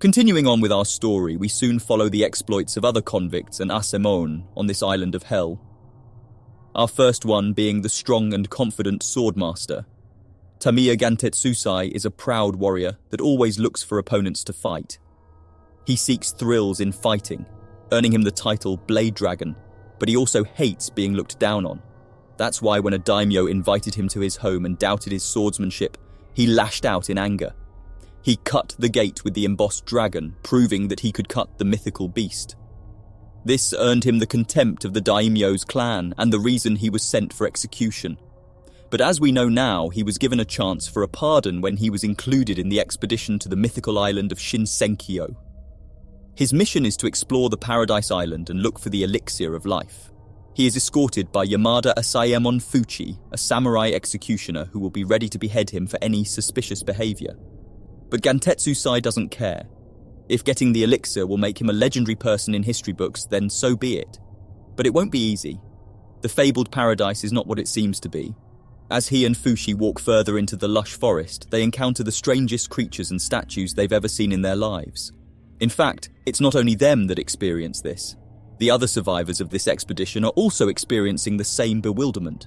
Continuing on with our story, we soon follow the exploits of other convicts and asemon on this island of hell. Our first one being the strong and confident swordmaster. Tamiya Gantetsusai is a proud warrior that always looks for opponents to fight. He seeks thrills in fighting, earning him the title Blade Dragon, but he also hates being looked down on. That's why when a daimyo invited him to his home and doubted his swordsmanship, he lashed out in anger. He cut the gate with the embossed dragon, proving that he could cut the mythical beast. This earned him the contempt of the daimyo's clan and the reason he was sent for execution. But as we know now, he was given a chance for a pardon when he was included in the expedition to the mythical island of Shinsenkyo. His mission is to explore the Paradise Island and look for the elixir of life. He is escorted by Yamada Asaemon Fuchi, a samurai executioner who will be ready to behead him for any suspicious behavior. But Gantetsusai doesn't care. If getting the elixir will make him a legendary person in history books, then so be it. But it won't be easy. The fabled paradise is not what it seems to be. As he and Fushi walk further into the lush forest, they encounter the strangest creatures and statues they've ever seen in their lives. In fact, it's not only them that experience this. The other survivors of this expedition are also experiencing the same bewilderment.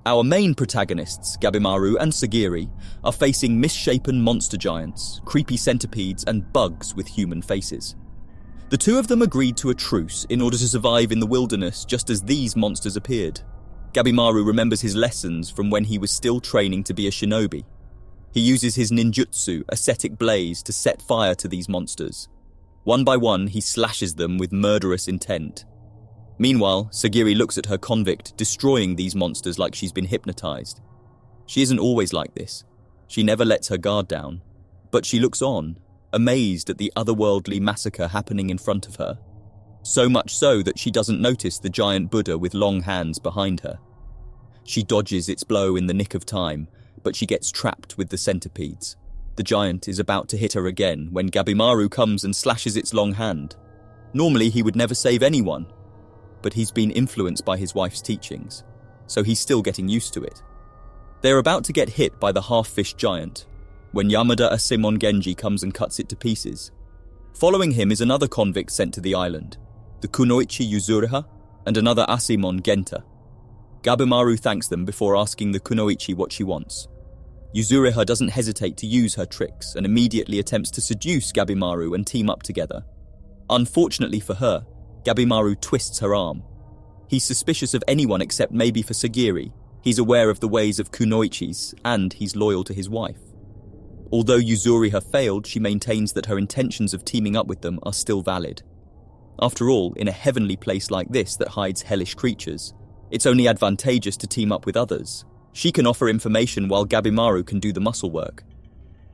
Our main protagonists, Gabimaru and Sagiri, are facing misshapen monster giants, creepy centipedes, and bugs with human faces. The two of them agreed to a truce in order to survive in the wilderness just as these monsters appeared. Gabimaru remembers his lessons from when he was still training to be a shinobi. He uses his ninjutsu, ascetic blaze, to set fire to these monsters. One by one, he slashes them with murderous intent. Meanwhile, Sagiri looks at her convict, destroying these monsters like she's been hypnotized. She isn't always like this. She never lets her guard down. But she looks on, amazed at the otherworldly massacre happening in front of her. So much so that she doesn't notice the giant Buddha with long hands behind her. She dodges its blow in the nick of time, but she gets trapped with the centipedes. The giant is about to hit her again when Gabimaru comes and slashes its long hand. Normally he would never save anyone, but he's been influenced by his wife's teachings, so he's still getting used to it. They're about to get hit by the half-fish giant, when Yamada Asimon Genji comes and cuts it to pieces. Following him is another convict sent to the island, the Kunoichi Yuzuriha, and another Asimon Genta. Gabimaru thanks them before asking the Kunoichi what she wants. Yuzuriha doesn't hesitate to use her tricks and immediately attempts to seduce Gabimaru and team up together. Unfortunately for her, Gabimaru twists her arm. He's suspicious of anyone except maybe for Sagiri. He's aware of the ways of Kunoichis, and he's loyal to his wife. Although Yuzuriha failed, she maintains that her intentions of teaming up with them are still valid. After all, in a heavenly place like this that hides hellish creatures, it's only advantageous to team up with others. She can offer information while Gabimaru can do the muscle work.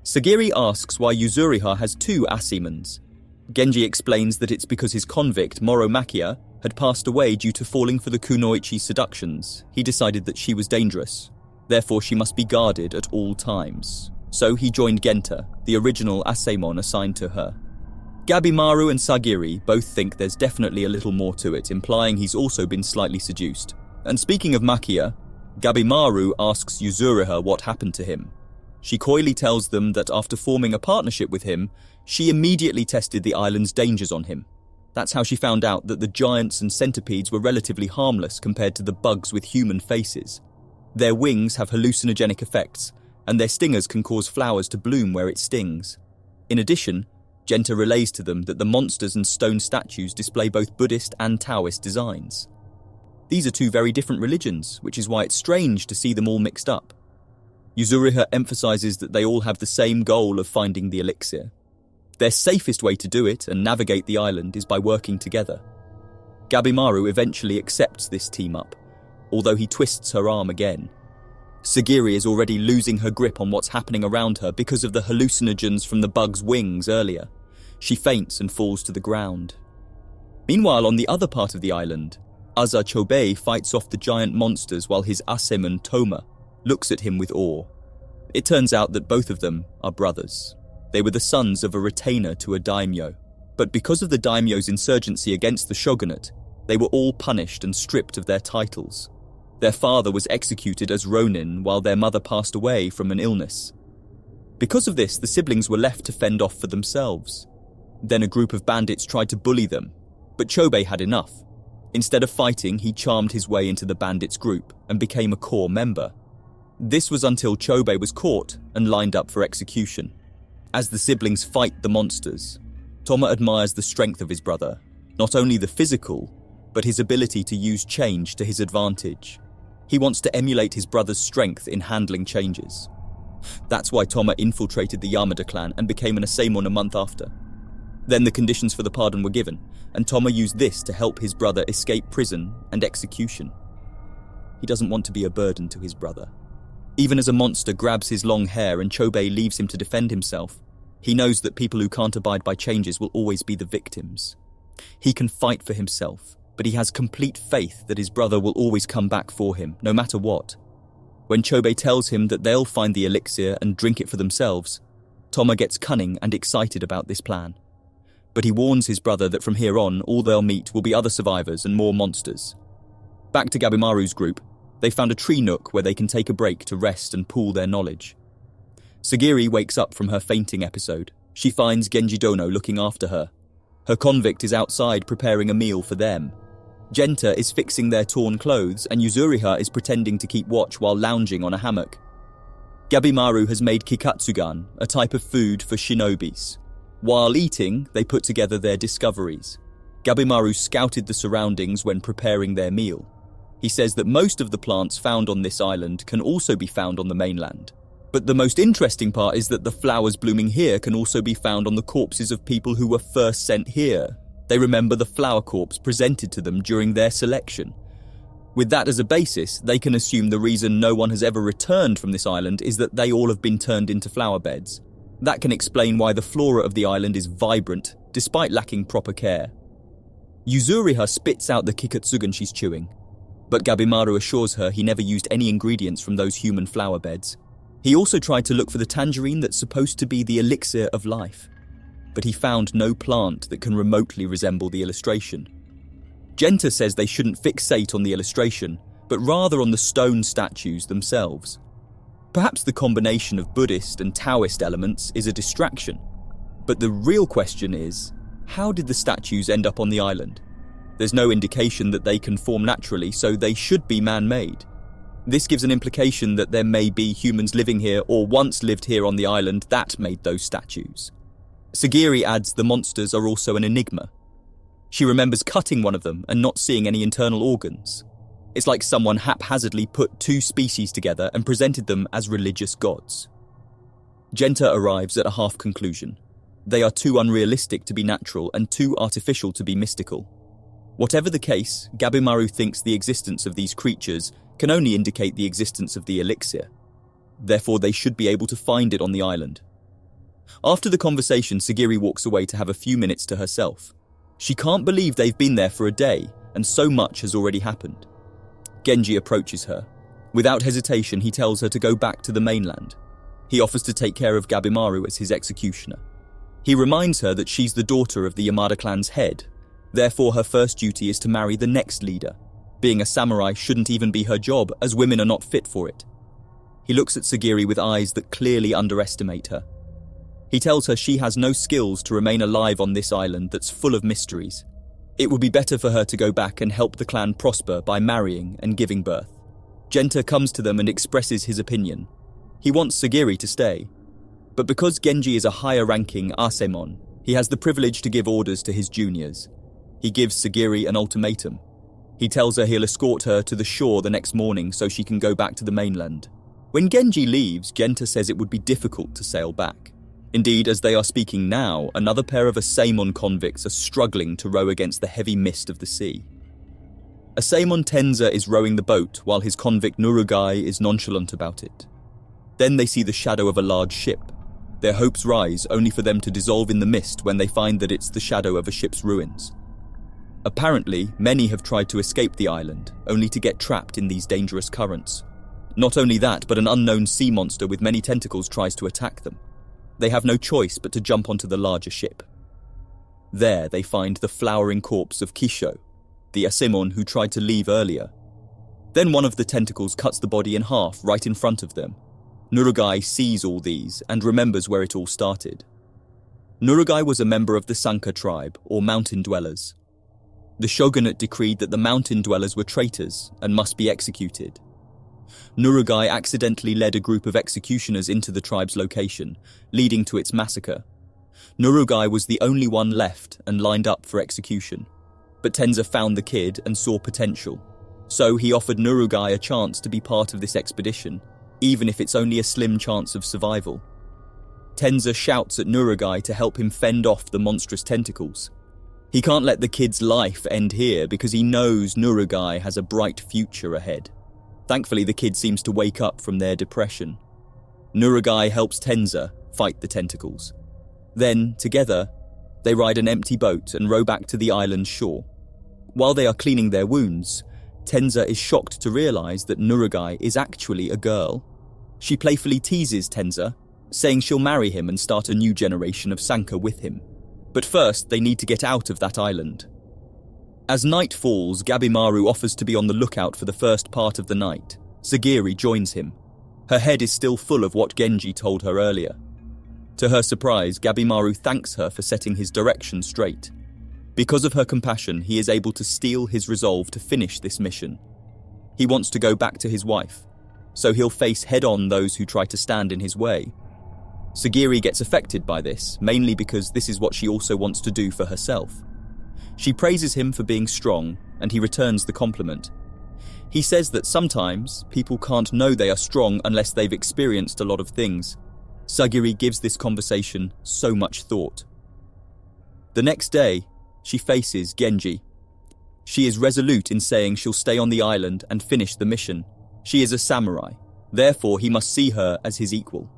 Sagiri asks why Yuzuriha has two asimons. Genji explains that it's because his convict, Moromakia, had passed away due to falling for the Kunoichi seductions. He decided that she was dangerous. Therefore, she must be guarded at all times. So he joined Genta, the original asemon assigned to her. Gabimaru and Sagiri both think there's definitely a little more to it, implying he's also been slightly seduced. And speaking of Makia, Gabimaru asks Yuzuriha what happened to him. She coyly tells them that after forming a partnership with him, she immediately tested the island's dangers on him. That's how she found out that the giants and centipedes were relatively harmless compared to the bugs with human faces. Their wings have hallucinogenic effects, and their stingers can cause flowers to bloom where it stings. In addition, Genta relays to them that the monsters and stone statues display both Buddhist and Taoist designs. These are two very different religions, which is why it's strange to see them all mixed up. Yuzuriha emphasizes that they all have the same goal of finding the elixir. Their safest way to do it and navigate the island is by working together. Gabimaru eventually accepts this team-up, although he twists her arm again. Sagiri is already losing her grip on what's happening around her because of the hallucinogens from the bug's wings earlier. She faints and falls to the ground. Meanwhile, on the other part of the island, Aza Chobei fights off the giant monsters while his asemon Toma looks at him with awe. It turns out that both of them are brothers. They were the sons of a retainer to a daimyo, but because of the daimyo's insurgency against the shogunate, they were all punished and stripped of their titles. Their father was executed as ronin while their mother passed away from an illness. Because of this, the siblings were left to fend off for themselves. Then a group of bandits tried to bully them, but Chobei had enough. Instead of fighting, he charmed his way into the bandits' group and became a core member. This was until Chobei was caught and lined up for execution. As the siblings fight the monsters, Toma admires the strength of his brother, not only the physical, but his ability to use change to his advantage. He wants to emulate his brother's strength in handling changes. That's why Toma infiltrated the Yamada clan and became an Asaemon a month after. Then the conditions for the pardon were given, and Toma used this to help his brother escape prison and execution. He doesn't want to be a burden to his brother. Even as a monster grabs his long hair and Chobei leaves him to defend himself, he knows that people who can't abide by changes will always be the victims. He can fight for himself, but he has complete faith that his brother will always come back for him, no matter what. When Chobei tells him that they'll find the elixir and drink it for themselves, Toma gets cunning and excited about this plan. But he warns his brother that from here on, all they'll meet will be other survivors and more monsters. Back to Gabimaru's group, they found a tree nook where they can take a break to rest and pool their knowledge. Sagiri wakes up from her fainting episode. She finds Genji Dono looking after her. Her convict is outside preparing a meal for them. Genta is fixing their torn clothes and Yuzuriha is pretending to keep watch while lounging on a hammock. Gabimaru has made kikatsugan, a type of food for shinobis. While eating, they put together their discoveries. Gabimaru scouted the surroundings when preparing their meal. He says that most of the plants found on this island can also be found on the mainland. But the most interesting part is that the flowers blooming here can also be found on the corpses of people who were first sent here. They remember the flower corpse presented to them during their selection. With that as a basis, they can assume the reason no one has ever returned from this island is that they all have been turned into flower beds. That can explain why the flora of the island is vibrant, despite lacking proper care. Yuzuriha spits out the kikatsugan she's chewing, but Gabimaru assures her he never used any ingredients from those human flower beds. He also tried to look for the tangerine that's supposed to be the elixir of life, but he found no plant that can remotely resemble the illustration. Genta says they shouldn't fixate on the illustration, but rather on the stone statues themselves. Perhaps the combination of Buddhist and Taoist elements is a distraction, but the real question is, how did the statues end up on the island? There's no indication that they can form naturally, so they should be man-made. This gives an implication that there may be humans living here or once lived here on the island that made those statues. Sagiri adds the monsters are also an enigma. She remembers cutting one of them and not seeing any internal organs. It's like someone haphazardly put two species together and presented them as religious gods. Genta arrives at a half-conclusion. They are too unrealistic to be natural and too artificial to be mystical. Whatever the case, Gabimaru thinks the existence of these creatures can only indicate the existence of the elixir. Therefore, they should be able to find it on the island. After the conversation, Sagiri walks away to have a few minutes to herself. She can't believe they've been there for a day, and so much has already happened. Genji approaches her. Without hesitation, he tells her to go back to the mainland. He offers to take care of Gabimaru as his executioner. He reminds her that she's the daughter of the Yamada clan's head. Therefore, her first duty is to marry the next leader. Being a samurai shouldn't even be her job, as women are not fit for it. He looks at Sagiri with eyes that clearly underestimate her. He tells her she has no skills to remain alive on this island that's full of mysteries. It would be better for her to go back and help the clan prosper by marrying and giving birth. Genta comes to them and expresses his opinion. He wants Sagiri to stay. But because Genji is a higher-ranking Asaemon, he has the privilege to give orders to his juniors. He gives Sagiri an ultimatum. He tells her he'll escort her to the shore the next morning so she can go back to the mainland. When Genji leaves, Genta says it would be difficult to sail back. Indeed, as they are speaking now, another pair of Asaemon convicts are struggling to row against the heavy mist of the sea. Asaemon Tenza is rowing the boat while his convict Nurugai is nonchalant about it. Then they see the shadow of a large ship. Their hopes rise only for them to dissolve in the mist when they find that it's the shadow of a ship's ruins. Apparently, many have tried to escape the island, only to get trapped in these dangerous currents. Not only that, but an unknown sea monster with many tentacles tries to attack them. They have no choice but to jump onto the larger ship. There they find the flowering corpse of Kisho, the Asaemon who tried to leave earlier. Then one of the tentacles cuts the body in half right in front of them. Nurugai sees all these and remembers where it all started. Nurugai was a member of the Sanka tribe, or mountain dwellers. The shogunate decreed that the mountain dwellers were traitors and must be executed. Nurugai accidentally led a group of executioners into the tribe's location, leading to its massacre. Nurugai was the only one left and lined up for execution. But Tenza found the kid and saw potential. So he offered Nurugai a chance to be part of this expedition, even if it's only a slim chance of survival. Tenza shouts at Nurugai to help him fend off the monstrous tentacles. He can't let the kid's life end here because he knows Nurugai has a bright future ahead. Thankfully, the kid seems to wake up from their depression. Nurugai helps Tenza fight the tentacles. Then, together, they ride an empty boat and row back to the island's shore. While they are cleaning their wounds, Tenza is shocked to realize that Nurugai is actually a girl. She playfully teases Tenza, saying she'll marry him and start a new generation of Sanka with him. But first, they need to get out of that island. As night falls, Gabimaru offers to be on the lookout for the first part of the night. Sagiri joins him. Her head is still full of what Genji told her earlier. To her surprise, Gabimaru thanks her for setting his direction straight. Because of her compassion, he is able to steel his resolve to finish this mission. He wants to go back to his wife, so he'll face head-on those who try to stand in his way. Sagiri gets affected by this, mainly because this is what she also wants to do for herself. She praises him for being strong, and he returns the compliment. He says that sometimes people can't know they are strong unless they've experienced a lot of things. Sagiri gives this conversation so much thought. The next day, she faces Genji. She is resolute in saying she'll stay on the island and finish the mission. She is a samurai, therefore he must see her as his equal.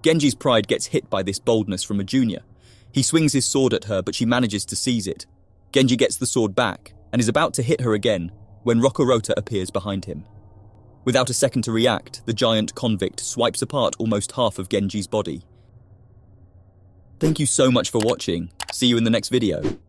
Genji's pride gets hit by this boldness from a junior. He swings his sword at her, but she manages to seize it. Genji gets the sword back and is about to hit her again when Rokurota appears behind him. Without a second to react, the giant convict swipes apart almost half of Genji's body. Thank you so much for watching. See you in the next video.